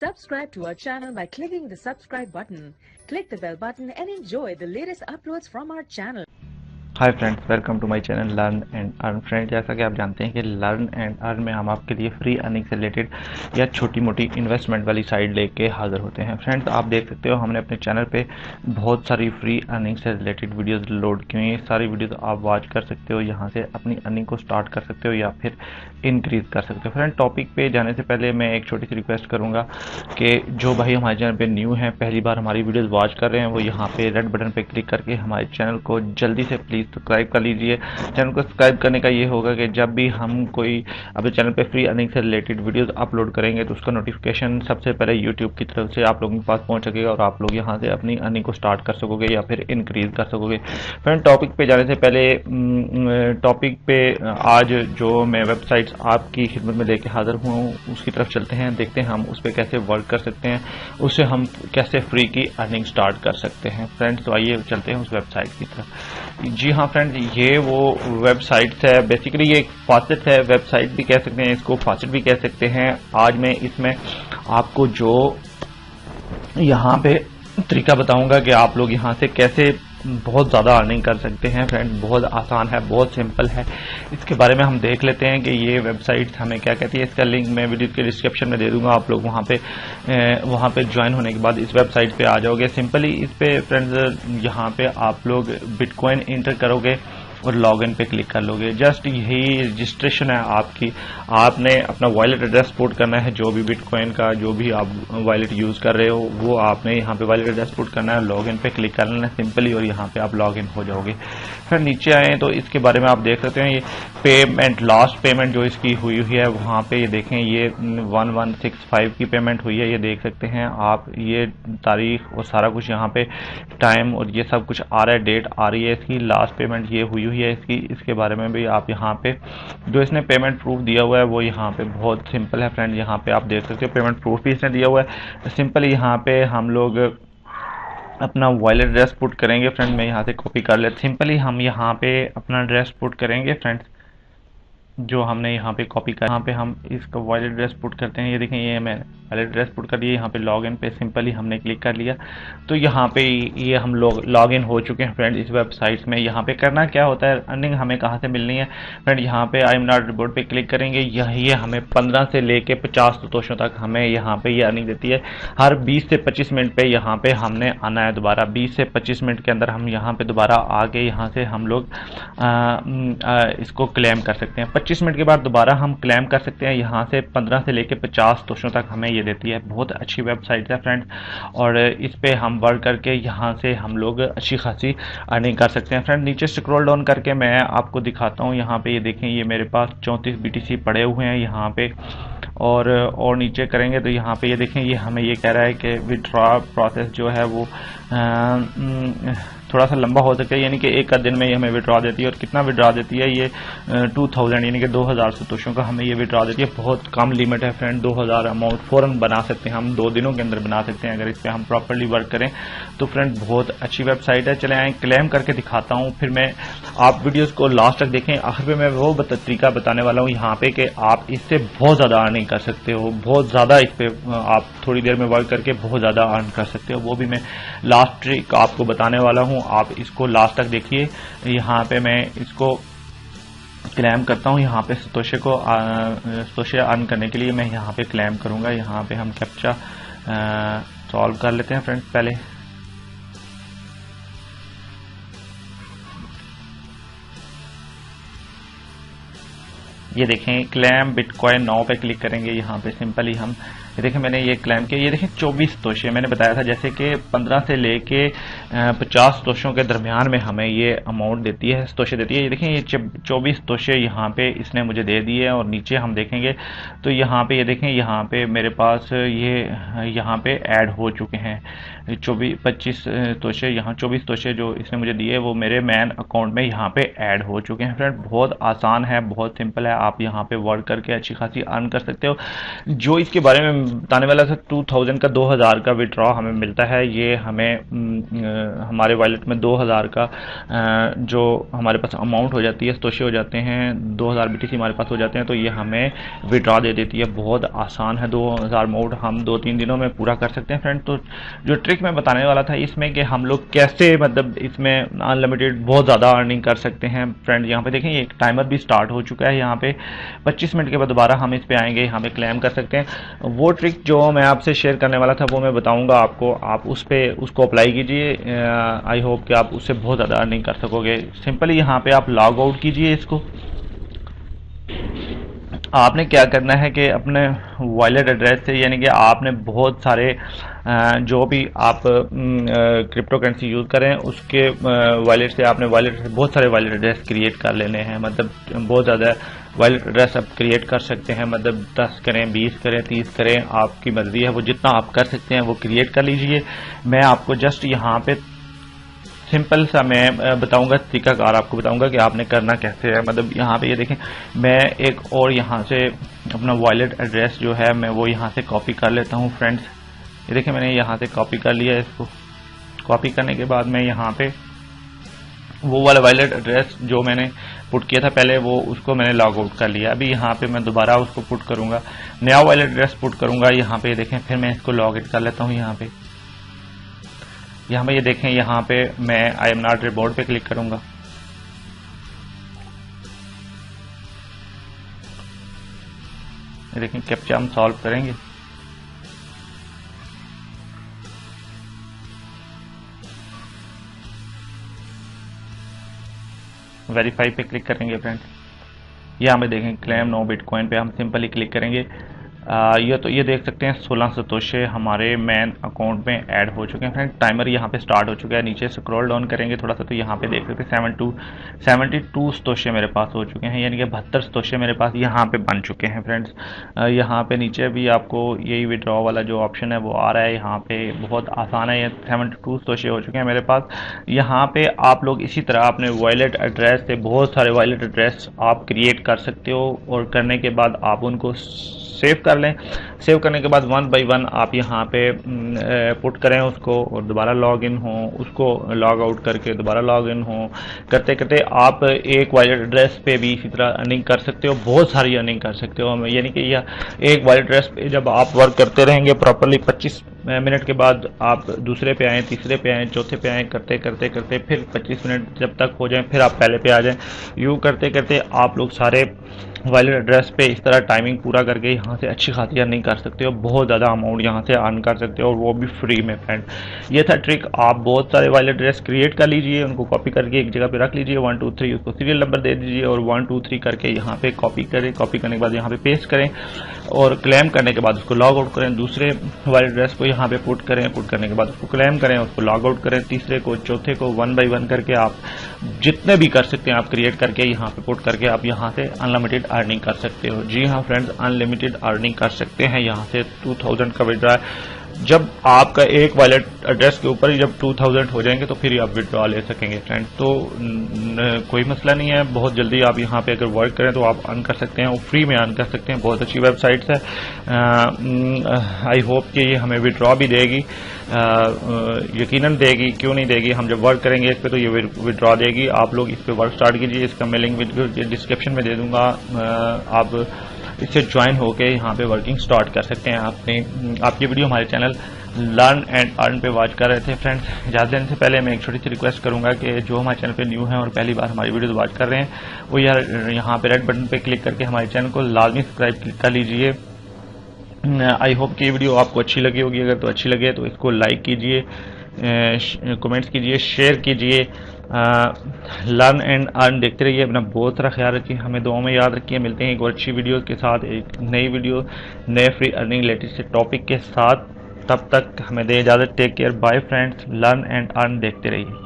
Subscribe to our channel by clicking the subscribe button. Click the bell button and enjoy the latest uploads from our channel. Hi friends, welcome to my channel learn and earn. Friends, जैसा कि आप जानते हैं कि learn and earn में हम आपके लिए फ्री अर्निंग से रिलेटेड या छोटी मोटी इन्वेस्टमेंट वाली साइड लेके हाजिर होते हैं। फ्रेंड्स, आप देख सकते हो हमने अपने चैनल पे बहुत सारी फ्री अर्निंग से रिलेटेड वीडियोस लोड की हुई हैं। सारी वीडियोस आप वॉच कर सकते हो, यहाँ से अपनी अर्निंग को स्टार्ट कर सकते हो या फिर इंक्रीज़ कर सकते हो। फ्रेंड, टॉपिक पे जाने से पहले मैं एक छोटी सी रिक्वेस्ट करूँगा कि जो भाई हमारे चैनल पे न्यू हैं, पहली बार हमारी वीडियोस वॉच कर रहे हैं, वो यहाँ पे रेड बटन पे क्लिक करके हमारे चैनल को जल्दी से प्लीज़ सब्सक्राइब कर लीजिए। चैनल को सब्सक्राइब करने का ये होगा कि जब भी हम कोई अपने चैनल पे फ्री अर्निंग से रिलेटेड वीडियोस अपलोड करेंगे तो उसका नोटिफिकेशन सबसे पहले यूट्यूब की तरफ से आप लोगों के पास पहुंच सकेगा और आप लोग यहाँ से अपनी अर्निंग को स्टार्ट कर सकोगे या फिर इंक्रीज कर सकोगे। फ्रेंड, टॉपिक पे जाने से पहले टॉपिक पे आज जो मैं वेबसाइट्स आपकी खिदमत में लेके हाजिर हुआ हूँ उसकी तरफ चलते हैं, देखते हैं हम उस पर कैसे वर्क कर सकते हैं, उससे हम कैसे फ्री की अर्निंग स्टार्ट कर सकते हैं। फ्रेंड्स, तो आइए चलते हैं उस वेबसाइट की तरफ। जी हाँ फ्रेंड्स, ये वो वेबसाइट है। बेसिकली ये एक फासेट है, वेबसाइट भी कह सकते हैं इसको, फासेट भी कह सकते हैं। आज मैं इसमें आपको जो यहाँ पे तरीका बताऊंगा कि आप लोग यहाँ से कैसे बहुत ज़्यादा अर्निंग कर सकते हैं। फ्रेंड, बहुत आसान है, बहुत सिंपल है। इसके बारे में हम देख लेते हैं कि ये वेबसाइट हमें क्या कहती है। इसका लिंक मैं वीडियो के डिस्क्रिप्शन में दे दूंगा, आप लोग वहाँ पे ज्वाइन होने के बाद इस वेबसाइट पे आ जाओगे। सिंपली इस पे फ्रेंड्स यहाँ पे आप लोग बिटकॉइन इंटर करोगे और लॉगिन पे क्लिक कर लोगे। जस्ट यही रजिस्ट्रेशन है आपकी। आपने अपना वॉलेट एड्रेस पुट करना है, जो भी बिटकॉइन का जो भी आप वॉलेट यूज कर रहे हो वो आपने यहाँ पे वॉलेट एड्रेस पुट करना है, लॉगिन पे क्लिक करना है सिंपली और यहाँ पे आप लॉगिन हो जाओगे। फिर नीचे आए तो इसके बारे में आप देख सकते हैं, ये पेमेंट, लास्ट पेमेंट जो इसकी हुई है वहाँ पे ये देखें, ये 1165 की पेमेंट हुई है। ये देख सकते हैं आप, ये तारीख और सारा कुछ यहाँ पे टाइम और ये सब कुछ आ रहा है, डेट आ रही है इसकी, लास्ट पेमेंट ये हुई है इसकी। इसके बारे में भी आप यहाँ पे जो इसने पेमेंट प्रूफ दिया हुआ है वो यहाँ पे बहुत सिंपल है। फ्रेंड, यहाँ पे आप देख सकते हो पेमेंट प्रूफ भी इसने दिया हुआ है। सिंपली यहाँ पे हम लोग अपना वॉलेट एड्रेस पुट करेंगे। फ्रेंड, मैं यहाँ से कॉपी कर लेता। सिंपली हम यहाँ पे अपना एड्रेस पुट करेंगे फ्रेंड्स, जो हमने यहाँ पे कॉपी कर, यहाँ पे हम इसका वॉलेट एड्रेस पुट करते हैं। ये देखें, ये मैं वॉलेट एड्रेस पुट कर दिया। यहाँ पे लॉगिन पे सिंपली हमने क्लिक कर लिया तो यहाँ पे ये हम लोग लॉगिन हो चुके हैं। फ्रेंड, इस वेबसाइट में यहाँ पे करना क्या होता है, अर्निंग हमें कहाँ से मिलनी है। फ्रेंड, यहाँ पे आई एम नॉट रिपोर्ट पे क्लिक करेंगे। ये हमें 15 से लेके 50 सतोशों तक हमें यहाँ पे ये अर्निंग देती है। हर 20 से 25 मिनट पे यहाँ पे हमने आना है दोबारा। 20 से 25 मिनट के अंदर हम यहाँ पे दोबारा आके यहाँ से हम लोग इसको क्लेम कर सकते हैं। 25 मिनट के बाद दोबारा हम क्लेम कर सकते हैं। यहाँ से 15 से लेके 50 सतोशों तक हमें ये देती है। बहुत अच्छी वेबसाइट है फ्रेंड्स, और इस पे हम वर्क करके यहाँ से हम लोग अच्छी खासी अर्निंग कर सकते हैं। फ्रेंड, नीचे स्क्रॉल डाउन करके मैं आपको दिखाता हूँ। यहाँ पे ये देखें, ये मेरे पास 34 BTC पड़े हुए हैं यहाँ पे, और नीचे करेंगे तो यहाँ पे ये देखें, ये हमें ये कह रहा है कि विड्रॉ प्रोसेस जो है वो थोड़ा सा लंबा हो सकता है, यानी कि एक दिन में ये हमें विड्रॉ देती है। और कितना विड्रॉ देती है, ये 2000 यानी कि 2000 सतोशों का हमें ये विड्रॉ देती है। बहुत कम लिमिट है फ्रेंड, 2000 अमाउंट फ़ौरन बना सकते हैं हम, 2 दिनों के अंदर बना सकते हैं अगर इस पर हम प्रॉपरली वर्क करें तो। फ्रेंड, बहुत अच्छी वेबसाइट है। चले आए क्लेम करके दिखाता हूँ, फिर मैं आप वीडियोज़ को लास्ट तक देखें। आखिर में मैं वो तरीका बताने वाला हूँ यहाँ पे कि आप इससे बहुत ज़्यादा अर्निंग कर सकते हो, बहुत ज़्यादा इस पर आप थोड़ी देर में वर्क करके बहुत ज़्यादा अर्न कर सकते हो। वो भी मैं लास्ट ट्रिक आपको बताने वाला हूँ, आप इसको लास्ट तक देखिए। यहाँ पे मैं इसको क्लेम करता हूँ। यहाँ पे सतोशे अर्न करने के लिए मैं यहाँ पे क्लेम करूँगा। यहाँ पे हम कैप्चा सॉल्व कर लेते हैं फ्रेंड्स पहले। ये देखें, क्लेम बिटकॉइन नाउ पे क्लिक करेंगे। यहाँ पे सिंपली हम ये देखें, मैंने ये क्लेम किया। ये देखें 24 सतोशे मैंने बताया था, जैसे कि 15 से लेके 50 सतोशों के दरमियान में हमें ये अमाउंट देती है, सतोशे देती है। ये देखें, ये 24 सतोशे यहाँ पे इसने मुझे दे दिए। और नीचे हम देखेंगे तो यहाँ पे ये देखें, यहाँ पे मेरे पास ये यहाँ पे ऐड हो चुके हैं 25 सतोशे। यहाँ 24 सतोशे जो इसने मुझे दिए वो मेरे मैन अकाउंट में यहाँ पे ऐड हो चुके हैं। फ्रेंड, बहुत आसान है, बहुत सिंपल है। आप यहाँ पे वर्क करके अच्छी खासी अर्न कर सकते हो। जो इसके बारे में बताने वाला था 2000 का 2000 का विड्रॉ हमें मिलता है। ये हमें हमारे वॉलेट में 2000 का जो हमारे पास अमाउंट हो जाती है, सतोशे हो जाते हैं, 2000 BTC हमारे पास हो जाते हैं, तो ये हमें विड्रॉ दे देती है। बहुत आसान है, 2000 मोड हम 2-3 दिनों में पूरा कर सकते हैं फ्रेंड। तो जो ट्रिक मैं बताने वाला था इसमें कि हम लोग कैसे मतलब इसमें अनलिमिटेड बहुत ज़्यादा अर्निंग कर सकते हैं फ्रेंड। यहाँ पे देखें एक टाइमर भी स्टार्ट हो चुका है। यहाँ पे 25 मिनट के बाद दोबारा हम इस पे आएंगे, यहाँ पे क्लेम कर सकते हैं। वो ट्रिक जो मैं आपसे शेयर करने वाला था वो मैं बताऊंगा आपको, आप उसको अप्लाई कीजिए। आई होप कि आप उससे बहुत ज़्यादा अर्निंग कर सकोगे। सिंपली यहाँ पे आप लॉग आउट कीजिए इसको। आपने क्या करना है कि अपने वॉलेट एड्रेस से, यानी कि आपने बहुत सारे जो भी आप क्रिप्टो करेंसी यूज़ करें उसके वॉलेट से, आपने वॉलेट से बहुत सारे वॉलेट एड्रेस क्रिएट कर लेने हैं। मतलब बहुत ज़्यादा वॉलेट एड्रेस आप क्रिएट कर सकते हैं, मतलब 10 करें, 20 करें, 30 करें, आपकी मर्जी है। वो जितना आप कर सकते हैं वो क्रिएट कर लीजिए। मैं आपको जस्ट यहाँ पे सिंपल सा मैं बताऊंगा, तरीकाकार आपको बताऊंगा कि आपने करना कैसे है। मतलब यहाँ पे ये देखें, मैं एक और यहाँ से अपना वॉलेट एड्रेस जो है मैं वो यहाँ से कॉपी कर लेता हूँ फ्रेंड्स। ये देखें मैंने यहाँ से कॉपी कर लिया। इसको कॉपी करने के बाद मैं यहाँ पे वो वाला वॉलेट एड्रेस जो मैंने पुट किया था पहले, वो उसको मैंने लॉग आउट कर लिया। अभी यहाँ पे मैं दोबारा उसको पुट करूँगा, नया वॉलेट एड्रेस पुट करूँगा यहाँ पे। देखें फिर मैं इसको लॉग इन कर लेता हूँ। यहाँ पे ये देखें, यहाँ पे मैं आई एम नॉट रिबोर्ड पे क्लिक करूंगा। ये देखें कैप्चा हम सॉल्व करेंगे। वेरीफाई पे क्लिक करेंगे फ्रेंड्स। यहाँ पे देखें क्लेम नो बिटकॉइन पे हम सिंपली क्लिक करेंगे। ये देख सकते हैं 16 सतोशे हमारे मेन अकाउंट में ऐड हो चुके हैं फ्रेंड। टाइमर यहाँ पे स्टार्ट हो चुका है। नीचे स्क्रॉल डाउन करेंगे थोड़ा सा तो यहाँ पे देख सकते हैं 72 सतोशे मेरे पास हो चुके हैं, यानी कि 72 सतोशे मेरे पास यहाँ पे बन चुके हैं फ्रेंड्स। यहाँ पे नीचे भी आपको यही विड्रॉ वाला जो ऑप्शन है वो आ रहा है। यहाँ पे बहुत आसान है, ये 72 सतोशे हो चुके हैं मेरे पास। यहाँ पे आप लोग इसी तरह अपने वॉलेट एड्रेस से बहुत सारे वॉलेट एड्रेस आप क्रिएट कर सकते हो, और करने के बाद आप उनको सेव कर लें। सेव करने के बाद 1 बाय 1 आप यहाँ पे पुट करें उसको, और दोबारा लॉग इन हो, उसको लॉग आउट करके दोबारा लॉग इन हो, करते करते आप एक वॉलेट एड्रेस पे भी इसी तरह अर्निंग कर सकते हो, बहुत सारी अर्निंग कर सकते हो। यानी कि यह एक वॉलेट एड्रेस पे जब आप वर्क करते रहेंगे प्रॉपरली, 25 मिनट के बाद आप दूसरे पे आएँ, तीसरे पे आएँ, चौथे पे आएँ, करते करते करते फिर 25 मिनट जब तक हो जाए फिर आप पहले पे आ जाएं। यूँ करते करते आप लोग सारे वॉलेट एड्रेस पे इस तरह टाइमिंग पूरा करके यहाँ से अच्छी खासी अर्निंग कर सकते हो, बहुत ज़्यादा अमाउंट यहाँ से अर्न कर सकते हो, और वो भी फ्री में फ्रेंड। ये था ट्रिक। आप बहुत सारे वॉलेट एड्रेस क्रिएट कर लीजिए, उनको कॉपी करके एक जगह पे रख लीजिए, 1 2 3 उसको सीरियल नंबर दे दीजिए, और 1 2 3 करके यहाँ पे कॉपी करें। कॉपी करने के बाद यहाँ पे पेस्ट करें, और क्लेम करने के बाद उसको लॉग आउट करें। दूसरे वॉलेट एड्रेस को यहाँ पे पुट करें, पुट करने के बाद उसको क्लेम करें, उसको लॉग आउट करें। तीसरे को, चौथे को 1 बाय 1 करके आप जितने भी कर सकते हैं आप क्रिएट करके यहाँ पे पुट करके आप यहाँ से अनलिमिटेड अर्निंग कर सकते हो। जी हाँ फ्रेंड्स, अनलिमिटेड अर्निंग कर सकते हैं यहाँ से। 2000 का विड्रॉ जब आपका एक वॉलेट एड्रेस के ऊपर ही जब 2000 हो जाएंगे तो फिर आप विड्रॉ ले सकेंगे फ्रेंड। तो कोई मसला नहीं है, बहुत जल्दी आप यहाँ पे अगर वर्क करें तो आप अर्न कर सकते हैं, वो फ्री में अर्न कर सकते हैं। बहुत अच्छी वेबसाइट्स है। आई होप कि ये हमें विड्रॉ भी देगी, यकीनन देगी, क्यों नहीं देगी। हम जब वर्क करेंगे इस पर तो ये विड्रॉ देगी। आप लोग इस पर वर्क स्टार्ट कीजिए, इसका मैं लिंक डिस्क्रिप्शन में दे दूंगा। आप इससे ज्वाइन होकर यहाँ पे वर्किंग स्टार्ट कर सकते हैं। आप ये वीडियो हमारे चैनल लर्न एंड अर्न पे वॉच कर रहे थे फ्रेंड्स। इजाज़त देने से पहले मैं एक छोटी सी रिक्वेस्ट करूंगा कि जो हमारे चैनल पे न्यू है और पहली बार हमारी वीडियो वॉच कर रहे हैं वो यार यहाँ पे रेड बटन पे क्लिक करके हमारे चैनल को लाजमी सब्सक्राइब कर लीजिए। आई होप कि ये वीडियो आपको अच्छी लगी होगी। अगर तो अच्छी लगे तो इसको लाइक कीजिए, कमेंट्स कीजिए, शेयर कीजिए। लर्न एंड अर्न देखते रहिए। अपना बहुत सारा ख्याल रखिए, हमें दुआ में याद रखिए। मिलते हैं एक और अच्छी वीडियो के साथ, एक नई वीडियो नए फ्री अर्निंग लेटेस्ट टॉपिक के साथ। तब तक हमें दे इजाज़त। Take care, bye friends. Learn and earn देखते रहिए।